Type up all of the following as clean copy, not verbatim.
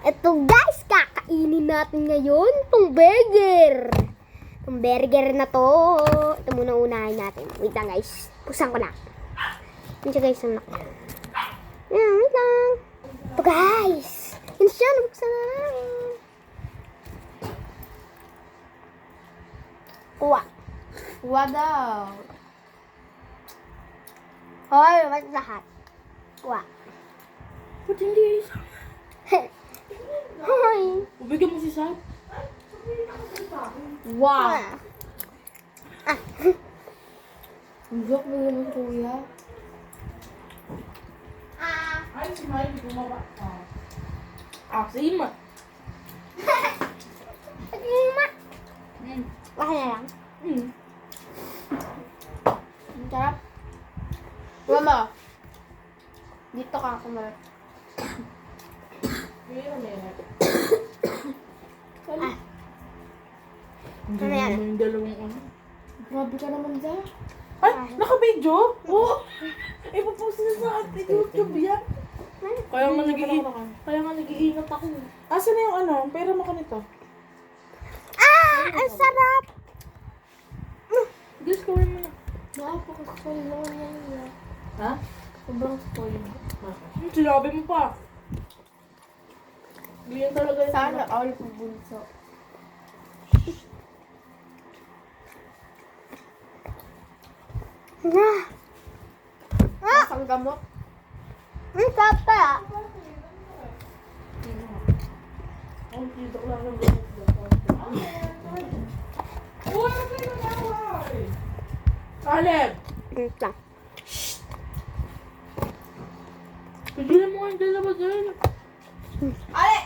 Eto guys, kakainin natin ngayon itong burger. Itong burger na to. Ito muna unahin natin. Wait lang guys. Pusan ko na. Yan siya guys. Wait lang. Ito guys. Yan siya. Nabuksan na namin. Kuha. Kuha daw. Hoy, wag lahat. Kuha. Ba't hindi isa? Hoy. Ubigyan mo si Sam. Wow. Ah. Ang joke mo yun, kuya. Ay, si Miley bumaba. Si Ima. Ma. Baka na lang. Ang sarap. Mama. Dito ka kumain. Ah. Hindi Ano yan? naman yung dalawang ano. Grabe ka naman dyan. Ay, naka-video? Oo. Ipapost na sa ating YouTube yan. Kaya nga nag-iingat ako. Asan na yung ano? Pera mo ka nito. Ah! Ang sarap! Diyos, gawin mo na. Napaka-spoil naman yan. Ha? Sobrang spoil. Sinabi mo pa. Ganyan talaga yun. Sana all pabunso. Ah! Ah! Ang gamot. Ang sarap kaya. Ang dito ko lang ng Uy, ano kayo nag-away? Caleb! Wait lang. Pigilan mo nga yung dalawa dyan. Ale!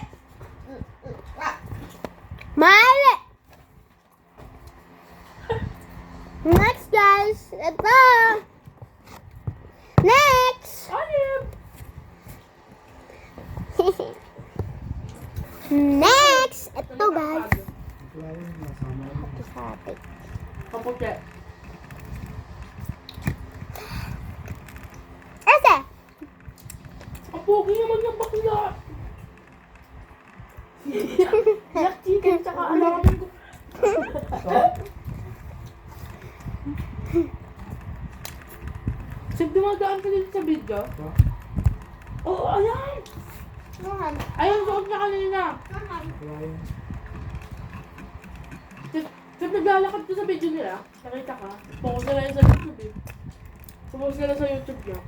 Mali! Next guys! Ito! Next! Caleb! Next! Ito guys! Ito sa atin. Kaputi. Ese! Ang pogi naman yung bakla. Yak chicken tsaka alamin ko. Sib, dumadaan ka dito sa video? Oo, ayan! Ayun, suot niya kanina. Sib, naglalakad ko sa video nila. Nakita ka? Focus ka lang sa YouTube eh. Focus ka lang sa YouTube niya.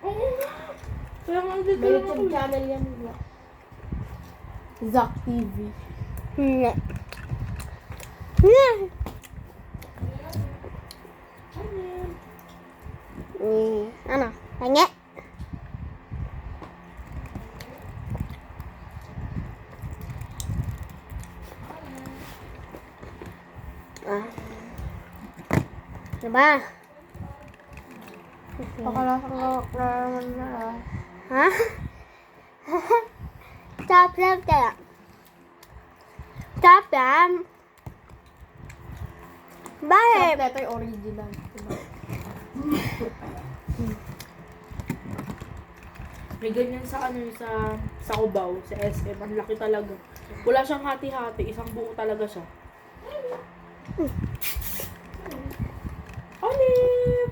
Oo nga! Kaya nga, dito May lang YouTube ako. channel yan. Zack TV. Hindi. Hindi. Ano? Tangi? Ah. Diba? Pakalasang lawak na naman na. Ha? Stop kaya. Stop yan. Bakit? Ito yung original. May ganyan sa ano sa Cubao, sa SM. Ang laki talaga. Wala siyang hati-hati, isang buo talaga siya. Alip!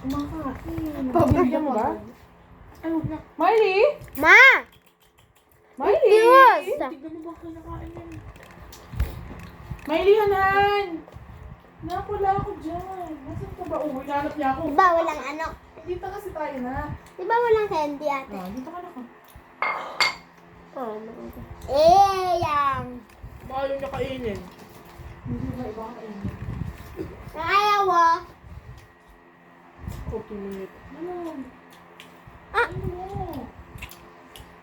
Kumakain. Pabigyan mo ba? Ay, huwag na. Miley! Ma! Miley! Diyos! Tignan mo ba kinakain yan? Miley, hanan! Napula ako dyan. Nasaan ka ba? Oh, hinanap niya ako. Diba walang ano? Dito kasi tayo na. Diba walang candy ate? Dito ka na ka. Yang! Baka yung niya kainin. Hindi ba iba kainin? Ayaw ah. 40 minutes. Ano? Ah. Ano mo?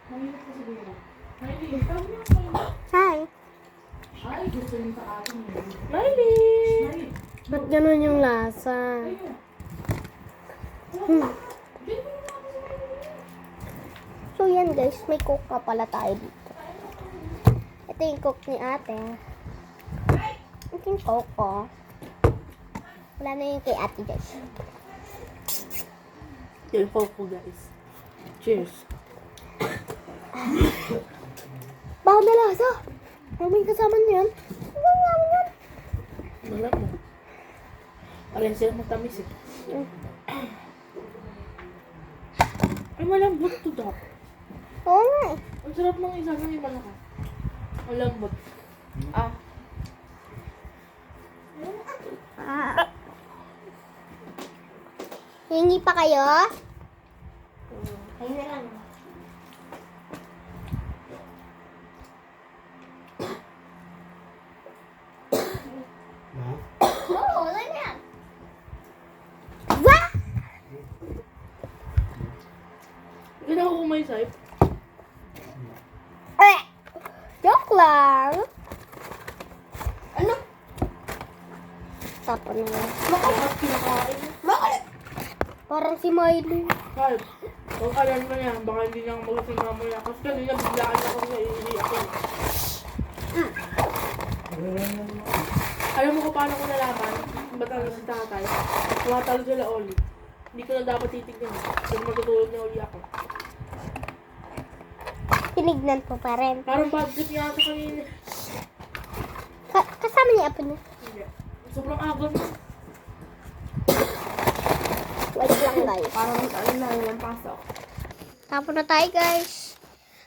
Mahirap ka siguro. Miley, tawag niya ako. Hi. Ay, gusto yun sa atin. Miley! Ba't ganun yung lasa? So yan guys, may cook pa pala tayo dito. Ito yung cook ni ate. Ito yung cook ko. Wala na yung kay ate guys. Yung coke ko guys. Cheers. Baka na lasa. May kasama niyan. Ano naman yan? Wala mo. Alin sila matamis eh. Ay, malambot to daw. Oo nga eh. Ang sarap ng isa na yung malaka. Malambot. Ah. Hingi pa kayo? Ayun na lang. Oo, wala na yan. Wah! Ginawa ko may side. Eh! Joke lang. Ano? Tapon na lang. Bakit kinakain? Makulit! Parang si Miley. Kahit, kung alam mo niya, baka hindi niya magusin mamaya. Kasi kanina biglaan ako sa iiyak ko. Alam mo kung paano ko nalaman? Ba't ano si tatay? Tumatalo sila Oli. Hindi ko na dapat titignan. Kasi matutulog na Oli ako. Tinignan po pa rin. Parang bad trip nga ako kanina. Kasama niya apo niya. Hindi. Sobrang agam. Wait lang guys. Parang ano na yung pasok. Tapos na tayo guys.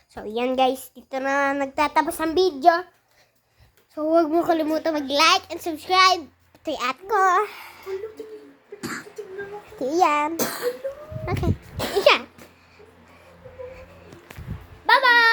So yan guys. Dito na nagtatapos ang video. So huwag mo kalimutan mag-like and subscribe. Ito yung at ko. Ito yan. Okay. Isa. Bye-bye!